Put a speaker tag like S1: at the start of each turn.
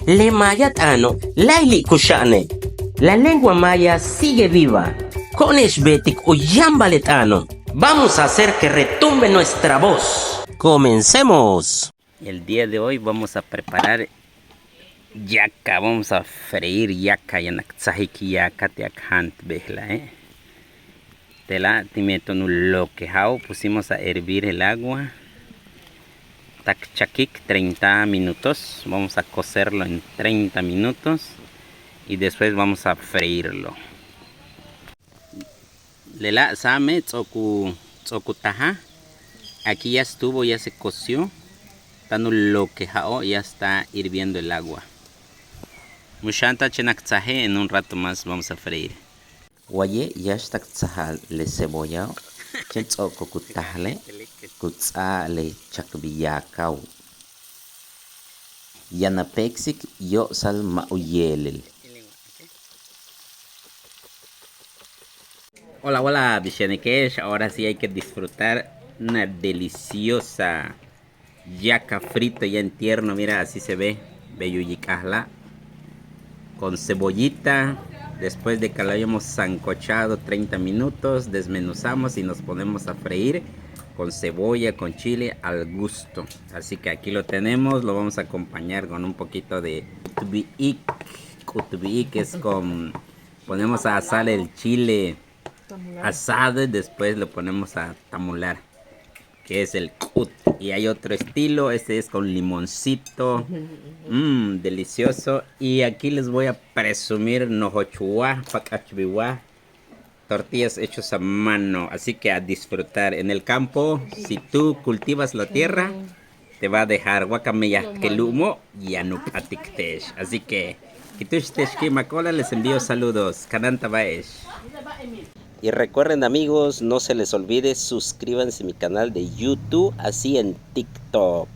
S1: Le mayat ano, laili kushane. La lengua maya sigue viva. Con esbetik o yambaletano. Vamos a hacer que retumbe nuestra voz. ¡Comencemos! El día de hoy vamos a preparar yaca. Vamos a freír yaca. Yanakzahiki yaca te akhant behla, Tela timetonu lo quejao. Pusimos a hervir el agua. Takchakik 30 minutos. Vamos a cocerlo en 30 minutos. Y después vamos a freírlo. Lela same tsoku taja. Aquí ya estuvo, ya se coció. Tanu lo quejao, ya está hirviendo el agua. Mushanta chenakzaje, en un rato más vamos a freír. Oye, ya está tzahal le cebolla. Chen tsoko kutajle. Kutzale chakbiyakau. Yanapexik yo sal mauyelel. Hola, hola, Bishanekesh. Ahora sí hay que disfrutar una deliciosa yaca frita ya en tierno. Mira, así se ve. Beyuyicajla. Con cebollita. Después de que lo hayamos sancochado 30 minutos, desmenuzamos y nos ponemos a freír con cebolla, con chile al gusto. Así que aquí lo tenemos. Lo vamos a acompañar con un poquito de kutbiik. Kutbiik es con... Ponemos a asar el chile asado y después lo ponemos a tamular, que es el kut. Y hay otro estilo, este es con limoncito, delicioso. Y aquí les voy a presumir nojochua, pacachbiwa, tortillas hechas a mano, así que a disfrutar. En el campo, si tú cultivas la tierra, te va a dejar guacameya kelumo y anupatiktesh. Así que kitush macola, les envío saludos. Kananta baesh. Y recuerden, amigos, no se les olvide, suscríbanse a mi canal de YouTube, así en TikTok.